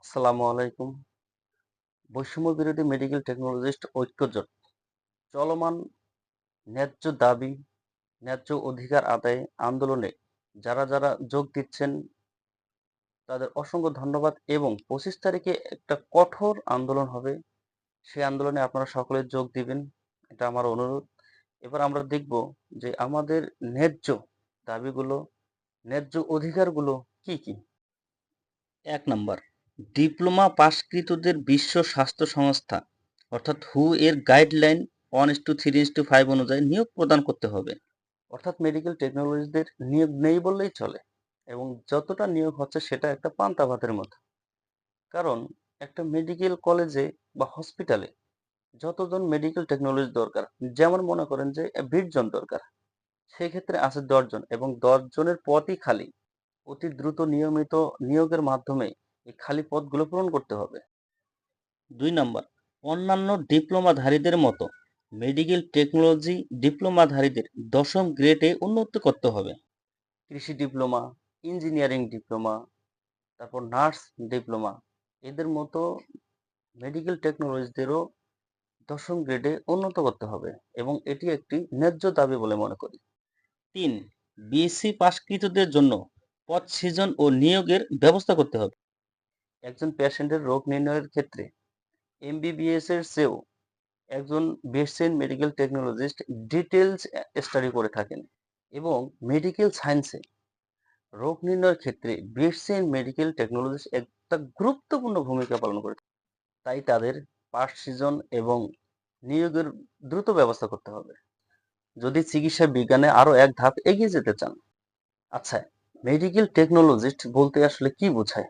আসসালামু আলাইকুম। বৈষম্য বিরোধী মেডিকেল টেকনোলজিস্ট ঐক্যজোট চলমান ন্যায্য দাবি, ন্যায্য অধিকার আদায়ে আন্দোলনে যারা যোগ দিচ্ছেন তাদের অসংখ্য ধন্যবাদ এবং ২৫ তারিখে একটা কঠোর আন্দোলন হবে। সেই আন্দোলনে আপনারা সকলে যোগ দিবেন। এটা আমার অনুরোধ। এবার আমরা দেখব যে আমাদের ন্যায্য দাবিগুলো, ন্যায্য অধিকারগুলো কি, কি? ১ নাম্বার, ডিপ্লোমা পাশকৃতদের বিশ্ব স্বাস্থ্য সংস্থা অর্থাৎ হু এর গাইডলাইন 1:3:5 অনুযায়ী নিয়োগ প্রদান করতে হবে। অর্থাৎ মেডিকেল টেকনোলজিস্টদের নিয়োগ নেই বললেই চলে এবং যতটা নিয়োগ হচ্ছে সেটা একটা পান্তা ভাতের মতো। কারণ একটা মেডিকেল কলেজে বা হসপিটালে যতজন মেডিকেল টেকনোলজিস্ট দরকার, যেমন মনে করেন যে ২০ জন দরকার, সেক্ষেত্রে আছে ১০ জন এবং ১০ জনের পদই খালি। অতি দ্রুত নিয়মিত নিয়োগের মাধ্যমে এই খালি পদগুলো পূরণ করতে হবে। ২ নাম্বার, অন্যান্য ডিপ্লোমাধারীদের মতো মেডিকেল টেকনোলজি ডিপ্লোমাধারীদের ১০ম গ্রেডে উন্নীত করতে হবে। কৃষি ডিপ্লোমা, ইঞ্জিনিয়ারিং ডিপ্লোমা, তারপর নার্স ডিপ্লোমা, এদের মতো মেডিকেল টেকনোলজিদেরও ১০ম গ্রেডে উন্নত করতে হবে এবং এটি একটি ন্যায্য দাবি বলে মনে করি। ৩. বিএসসি পাশকৃতদের জন্য পদ সৃজন ও নিয়োগের ব্যবস্থা করতে হবে। একজন পেশেন্টের রোগ নির্ণয়ের ক্ষেত্রে এমবিবিএস এর চেয়েও একজন best medical technologist details study করে থাকেন এবং মেডিকেল সায়েন্সে রোগ নির্ণয়ের ক্ষেত্রে বেস্ট মেডিকেল টেকনোলজিস্ট একটা গুরুত্বপূর্ণ ভূমিকা পালন করে। তাই তাদের পাশ সৃজন এবং নিয়োগের দ্রুত ব্যবস্থা করতে হবে যদি চিকিৎসা বিজ্ঞানে আরো এক ধাপ এগিয়ে যেতে চান। আচ্ছা, মেডিকেল টেকনোলজিস্ট বলতে আসলে কি বোঝায়?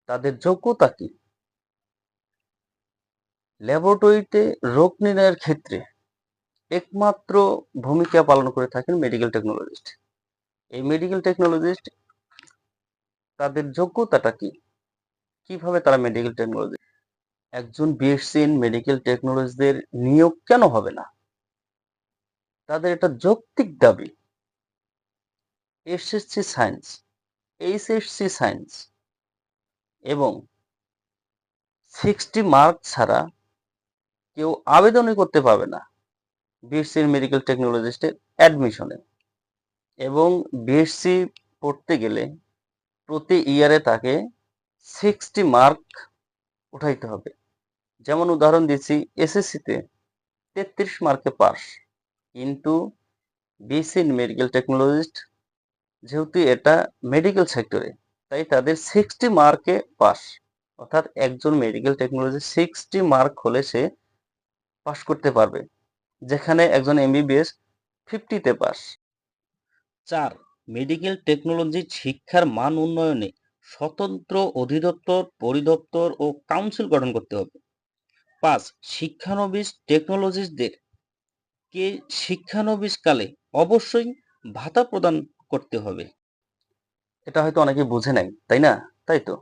তাদের যোগ্যতা কি? ল্যাবরেটরিতে রোগ নির্ণয়ের ক্ষেত্রে একমাত্র ভূমিকা পালন করে থাকেন মেডিকেল টেকনোলজিস্ট। এই মেডিকেল টেকনোলজিস্ট তাদের যোগ্যতাটা কি? কিভাবে তারা মেডিকেল টেকনোলজি? একজন বিএসসি ইন মেডিকেল টেকনোলজিদের নিয়োগ কেন হবে না? তাদের এটা যৌক্তিক দাবি। এসএসসি সায়েন্স, এইচএসসি সায়েন্স এবং 60 মার্ক ছাড়া কেউ আবেদনই করতে পারবে না বিএসসি মেডিকেল টেকনোলজিস্টের অ্যাডমিশনে এবং বিএসসি পড়তে গেলে প্রতি ইয়ারে তাকে 60 মার্ক উঠাইতে হবে। যেমন উদাহরণ দিচ্ছি, এসএসসিতে 33 মার্কে পাস, কিন্তু বিএসসি মেডিকেল টেকনোলজিস্ট যেহেতু এটা মেডিকেল সেক্টরে, তাই তাদের 60 মার্কে পাস। অর্থাৎ একজন মেডিকেল টেকনোলজি 60 মার্ক হলে সে পাস করতে পারবে, যেখানে একজন এমবিবিএস 50-তে পাস। ৪. মেডিকেল টেকনোলজি শিক্ষার মান উন্নয়নে স্বতন্ত্র অধিদপ্তর, পরিদপ্তর ও কাউন্সিল গঠন করতে হবে। ৫. শিক্ষানবিশ টেকনোলজিস্টদের কে শিক্ষানবিশকালে অবশ্যই ভাতা প্রদান করতে হবে। এটা হয়তো অনেকে বুঝে নাই, তাই না? তাই তো।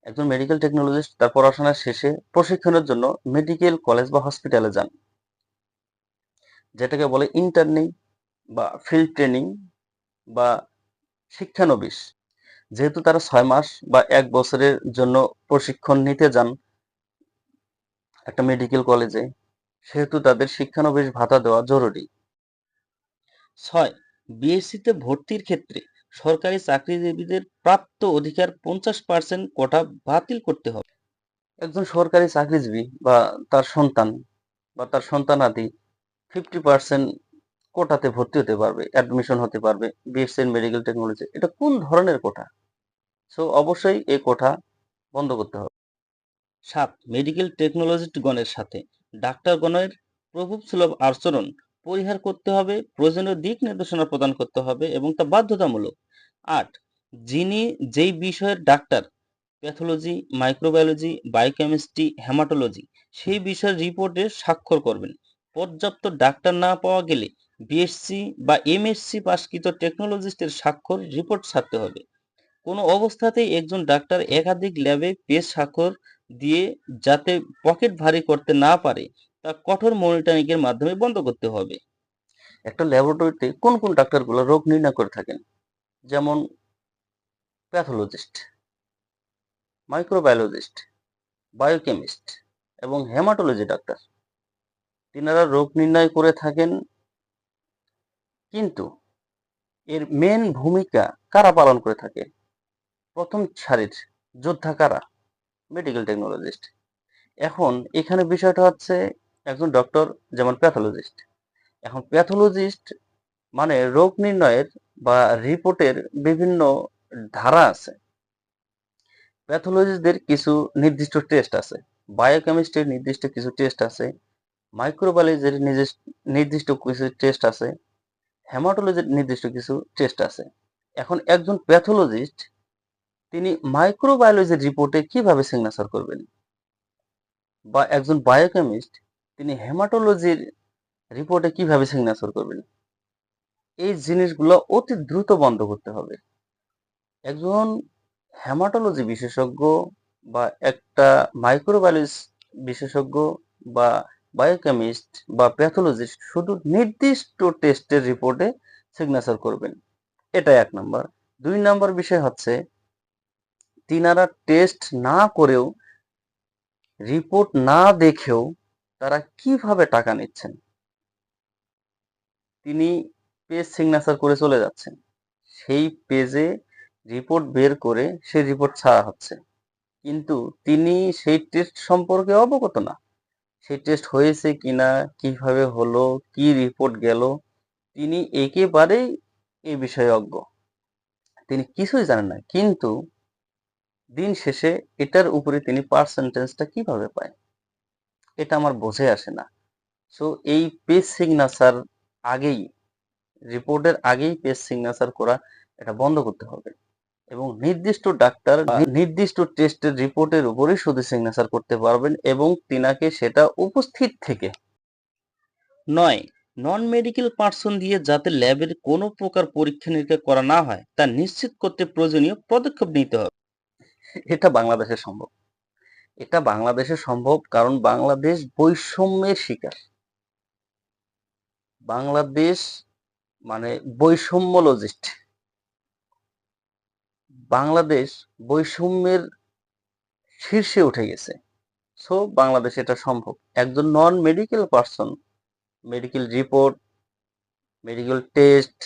একজন মেডিকেল টেকনোলজিস্ট তার পড়াশোনা শেষে প্রশিক্ষণের জন্য মেডিকেল কলেজ বা হসপিটালে যান, যেটাকে বলে ইন্টার্নি বা ফিল্ড ট্রেনিং বা শিক্ষানবিশ। যেহেতু তারা ৬ মাস বা ১ বছরের জন্য প্রশিক্ষণ নিতে যান একটা মেডিকেল কলেজে, সেহেতু তাদের শিক্ষানবিশ ভাতা দেওয়া জরুরি। ৬. বিএসসিতে ভর্তির ক্ষেত্রে সরকারি চাকরিজীবীদের প্রাপ্ত অধিকার ৫০% কোটা বাতিল করতে হবে। একজন সরকারি চাকরিজীবী বা তার সন্তান বা তার সন্তানাদি 50% কোটাতে ভর্তি হতে পারবে, অ্যাডমিশন হতে পারবে বিএসসি মেডিকেল টেকনোলজি। এটা কোন ধরনের কোটা? সো অবশ্যই এই কোটা বন্ধ করতে হবে। ৭. মেডিকেল টেকনোলজিস্টগণের সাথে ডাক্তারগণের প্রভুসুলভ আচরণ পরিহার করতে হবে, প্রয়োজনীয় দিক নির্দেশনা প্রদান করতে হবে এবং তা বাধ্যতামূলক। ৮. যিনি যেই বিষয়ের doctor, pathology, microbiology, biochemistry, haematology, সেই বিষয়ের রিপোর্টে স্বাক্ষর করবেন। পর্যাপ্ত ডাক্তার না পাওয়া গেলে বিএসসি বা এমএসসি পাশকৃত টেকনোলজিস্টের স্বাক্ষর রিপোর্ট ছাড়তে হবে। কোনো অবস্থাতেই একজন ডাক্তার একাধিক ল্যাবে পেজ স্বাক্ষর দিয়ে যাতে পকেট ভারী করতে না পারে তা কঠোর মনিটরিং এর মাধ্যমে বন্ধ করতে হবে। একটা ল্যাবরেটরিতে কোন কোন ডাক্তারগুলো রোগ নির্ণয় করে থাকেন? যেমন প্যাথোলজিস্ট, মাইক্রোবায়োলজিস্ট, বায়োকেমিস্ট এবং হেমাটোলজি ডাক্তার। তিনারা রোগ নির্ণয় করে থাকেন, কিন্তু এর মেন ভূমিকা কারা পালন করে থাকে? প্রথম সারির যোদ্ধা কারা? Medical technologist. এখন এখানে বিষয়টা হচ্ছে, একজন ডক্টর যেমন প্যাথোলজিস্ট, এখন প্যাথোলজিস্ট মানে রোগ নির্ণয়ের বা রিপোর্টের বিভিন্ন ধারা আছে। প্যাথোলজিস্টদের কিছু নির্দিষ্ট টেস্ট আছে, বায়োকেমিস্ট্রির নির্দিষ্ট কিছু টেস্ট আছে, মাইক্রোবায়োলজির নির্দিষ্ট কিছু টেস্ট আছে, হেমাটোলজির নির্দিষ্ট কিছু টেস্ট আছে। এখন একজন প্যাথোলজিস্ট তিনি মাইক্রোবায়োলজির রিপোর্টে কিভাবে সিগনেচার করবেন, বা একজন বায়োকেমিস্ট তিনি হেমাটোলজির রিপোর্টে কিভাবে সিগনেচার করবেন? এই জিনিসগুলো অতি দ্রুত বন্ধ করতে হবে। একজন হেমাটোলজি বিশেষজ্ঞ বা একটা মাইক্রোবায়োলজি বিশেষজ্ঞ বা বায়োকেমিস্ট বা প্যাথোলজিস্ট শুধু নির্দিষ্ট টেস্টের রিপোর্টে সিগনেচার করবেন, এটা 1 নাম্বার। 2 নাম্বার বিষয় হচ্ছে, তিনারা টেস্ট না করেও, রিপোর্ট না দেখেও তারা কিভাবে টাকা নিচ্ছেন। তিনি পেজ সিগনেচার করে চলে যাচ্ছেন, সেই পেজে রিপোর্ট বের করে সেই রিপোর্ট ছাড়া হচ্ছে, কিন্তু তিনি সেই টেস্ট সম্পর্কে অবগত না। সেই টেস্ট হয়েছে কিনা, কিভাবে হলো, কি রিপোর্ট গেল, তিনি একেবারেই এই বিষয়ে অজ্ঞ, তিনি কিছুই জানেন না। কিন্তু দিন শেষে এটার উপরে তিনি পার্সেন্টেজটা কিভাবে পায়, এটা আমার বোঝে আসে না। সো এই পেজ সিগনেচার আগেই, রিপোর্টের আগেই পেজ সিগনেচার করা, এটা বন্ধ করতে হবে, এবং নির্দিষ্ট ডাক্তার নির্দিষ্ট টেস্টের রিপোর্টের উপরেই শুধু সিগনেচার করতে পারবেন, এবং তিনাকে সেটা উপস্থিত থেকে নয়, নন মেডিকেল পার্সন দিয়ে যাতে ল্যাবের কোনো প্রকার পরীক্ষা নিরীক্ষা করা না হয় তা নিশ্চিত করতে প্রয়োজনীয় পদক্ষেপ নিতে হবে। এটা বাংলাদেশে সম্ভব, এটা বাংলাদেশে সম্ভব, কারণ বাংলাদেশ বৈষম্যের শিকার। বাংলাদেশ মানে বৈষম্য লজিস্ট, বাংলাদেশ বৈষম্যের শীর্ষে উঠে গেছে। সো বাংলাদেশে এটা সম্ভব। একজন non medical person medical report, medical test,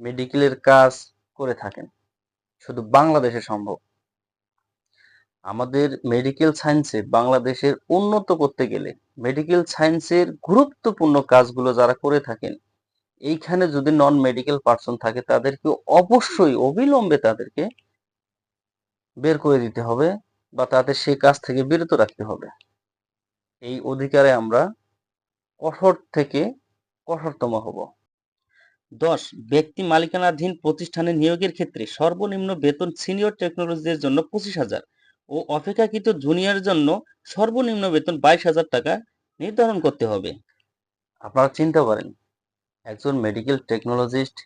মেডিকেলের কাজ করে থাকেন, শুধু বাংলাদেশে সম্ভব। আমাদের মেডিকেল সায়েন্সে বাংলাদেশের উন্নত করতে গেলে, মেডিকেল সায়েন্সের গুরুত্বপূর্ণ কাজগুলো যারা করে থাকেন, এইখানে যদি নন মেডিকেল পার্সন থাকে তাদেরকে অবশ্যই অবিলম্বে তাদেরকে বের করে দিতে হবে, বা তাদের সেই কাজ থেকে বিরত রাখতে হবে। এই অধিকারে আমরা কঠোর থেকে কঠোরতম হব। 10. ব্যক্তি মালিকানাধীন প্রতিষ্ঠানে নিয়োগের ক্ষেত্রে সর্বনিম্ন বেতন সিনিয়র টেকনোলজিদের জন্য 25,000 ও অপেক্ষাকৃত জুনিয়র জন্য সর্বনিম্ন বেতন 22,000 টাকা নির্ধারণ করতে হবে। আপনারা চিন্তা করেন, একজন মেডিকেল টেকনোলজিস্ট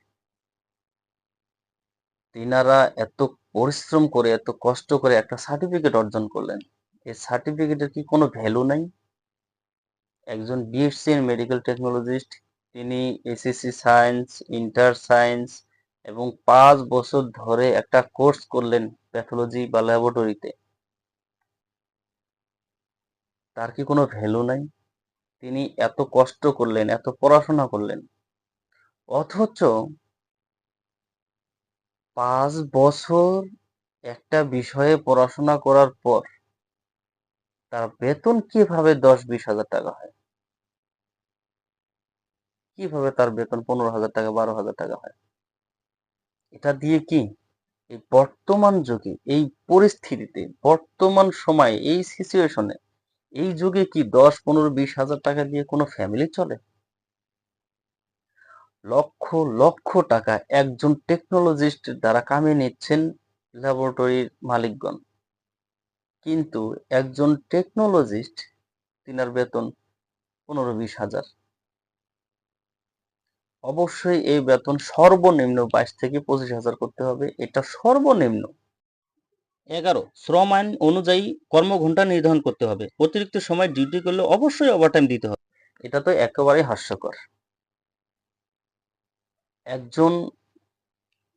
তিনারা এত পরিশ্রম করে, এত কষ্ট করে একটা সার্টিফিকেট অর্জন করলেন, এই সার্টিফিকেটের কি কোনো ভ্যালু নাই? একজন বিএসসি ইন মেডিকেল টেকনোলজিস্ট, তিনি এসএসসি সায়েন্স, ইন্টার সায়েন্স এবং 5 বছর ধরে একটা কোর্স করলেন প্যাথোলজি বা ল্যাবরেটরিতে, তার কি কোনো ভ্যালু নাই? তিনি এত কষ্ট করলেন, এত পড়াশোনা করলেন, অথচ 5 বছর একটা বিষয়ে পড়াশোনা করার পর তার বেতন কিভাবে 10-20 হাজার টাকা হয়? কিভাবে তার বেতন 15,000 টাকা, 12,000 টাকা হয়? এটা দিয়ে কি এই বর্তমান যুগে, এই পরিস্থিতিতে, বর্তমান সময়ে, এই সিচুয়েশনে, এই যুগে কি 10, 15, 20 হাজার টাকা দিয়ে কোনো ফ্যামিলি চলে? লক্ষ লক্ষ টাকা একজন টেকনোলজিস্ট দ্বারা কামিয়ে নিচ্ছেন ল্যাবরেটরির মালিকগণ, কিন্তু একজন টেকনোলজিস্ট তিনার বেতন 15-20 হাজার। অবশ্যই এই বেতন সর্বনিম্ন 22 থেকে 25 হাজার করতে হবে, এটা সর্বনিম্ন। 11. শ্রম আইন অনুযায়ী কর্মঘণ্টা নির্ধারণ করতে হবে, অতিরিক্ত সময় ডিউটি করলে অবশ্যই ওভারটাইম দিতে হবে। এটা তো একেবারেই হাস্যকর। একজন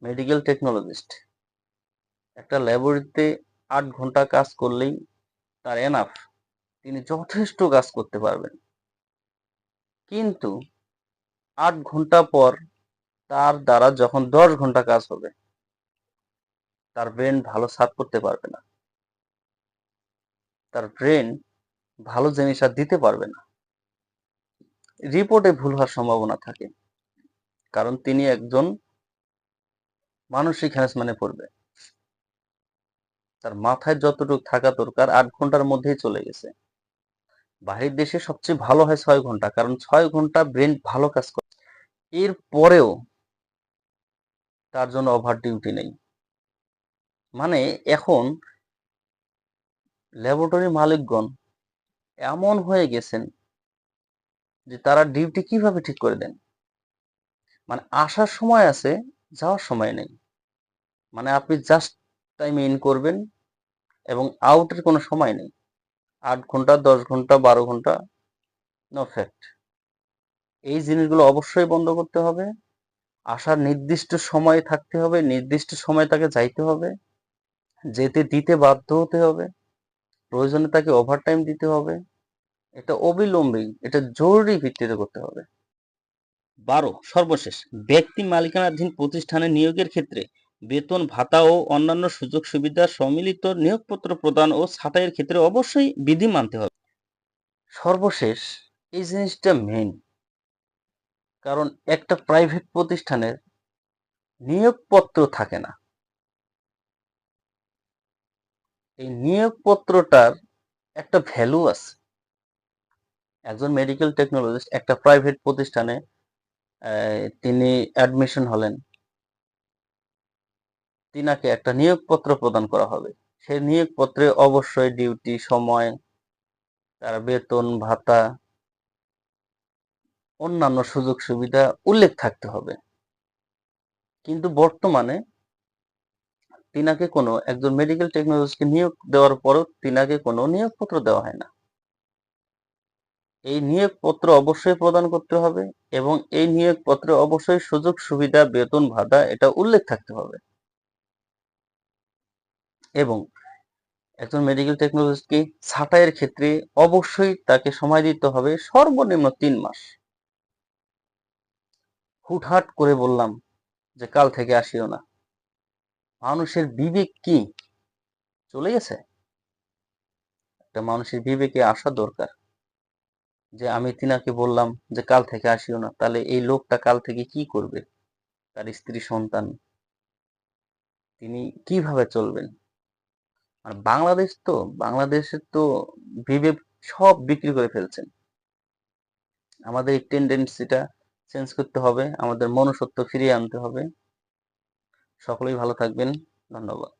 মেডিকেল টেকনোলজিস্ট একটা ল্যাবরেটরিতে 8 ঘন্টা কাজ করলেই তার এনাফ, তিনি যথেষ্ট কাজ করতে পারবেন। কিন্তু 8 ঘন্টা পর তার দ্বারা যখন 10 ঘন্টা কাজ হবে, তার ব্রেন ভালো সার্ভ করতে পারবে না, তার ব্রেন ভালো জিনিস আর দিতে পারবে না, রিপোর্টে ভুল হওয়ার সম্ভাবনা থাকে, কারণ তিনি একজন মানসিক হ্যারাসমেন্টে পড়বে। তার মাথায় যতটুকু থাকা দরকার 8 ঘন্টার মধ্যেই চলে গেছে। বাহির দেশে সবচেয়ে ভালো হয় 6 ঘন্টা, কারণ 6 ঘন্টা ব্রেন ভালো কাজ করে। এর পরেও তার জন্য ওভার ডিউটি নেই। মানে এখন ল্যাবরেটরি মালিকগণ এমন হয়ে গেছেন যে তারা ডিউটি কিভাবে ঠিক করে দেন। মানে আসার সময় আছে, যাওয়ার সময় নেই। মানে আপনি জাস্ট টাইম ইন করবেন এবং আউটের কোনো সময় নেই। 8 ঘন্টা, 10 ঘন্টা, 12 ঘন্টা, নো ফ্যাক্ট। এই জিনিসগুলো অবশ্যই বন্ধ করতে হবে। আসার নির্দিষ্ট সময় থাকতে হবে, নির্দিষ্ট সময় তাকে যাইতে হবে, যেতে দিতে বাধ্য হতে হবে, প্রয়োজনে তাকে ওভারটাইম দিতে হবে। এটা অবিলম্বে, এটা জরুরি ভিত্তিতে করতে হবে। 12 সর্বশেষ, ব্যক্তি মালিকানাধীন প্রতিষ্ঠানে নিয়োগের ক্ষেত্রে বেতন ভাতা ও অন্যান্য সুযোগ সুবিধা সম্মিলিত নিয়োগপত্র প্রদান ও ছাঁটাইয়ের ক্ষেত্রে অবশ্যই বিধি মানতে হবে। সর্বশেষ, এই জিনিসটা মেইন, কারণ একটা প্রাইভেট প্রতিষ্ঠানের নিয়োগপত্র থাকে না। এই নিয়োগপত্রটার একটা ভ্যালু আছে। একজন মেডিকেল টেকনোলজিস্ট একটা প্রাইভেট প্রতিষ্ঠানে তিনি অ্যাডমিশন হলেন, তিনাকে একটা নিয়োগপত্র প্রদান করা হবে। সেই নিয়োগপত্রে অবশ্যই ডিউটি, সময়, তার বেতন ভাতা, অন্যান্য সুযোগ সুবিধা উল্লেখ থাকতে হবে। কিন্তু বর্তমানে তিনাকে কোনো একজন মেডিকেল টেকনোলজিস্টকে নিয়োগ দেওয়ার পরও তিনাকে কোনো নিয়োগপত্র দেওয়া হয় না। এই নিয়োগপত্র অবশ্যই প্রদান করতে হবে এবং এই নিয়োগপত্রে অবশ্যই সুযোগ সুবিধা, বেতন ভাতা এটা উল্লেখ থাকতে হবে। এবং একজন মেডিকেল টেকনোলজিস্টকে ছাঁটাইয়ের ক্ষেত্রে অবশ্যই তাকে সময় দিতে হবে সর্বনিম্ন 3 মাস। হুটহাট করে বললাম যে কাল থেকে আসিও না, মানুষের বিবেক কি চলে গেছে? একটা মানুষের বিবেকে আসা দরকার যে আমি তিনাকে বললাম যে কাল থেকে আসিও না, তাহলে এই লোকটা কাল থেকে কি করবে? তার স্ত্রী সন্তান, তিনি কিভাবে চলবেন? আর বাংলাদেশের তো বিবেক সব বিক্রি করে ফেলছেন। আমাদের এই টেন্ডেন্সিটা চেঞ্জ করতে হবে, আমাদের মনুষ্যত্ব ফিরিয়ে আনতে হবে। সকলেই ভালো থাকবেন। ধন্যবাদ।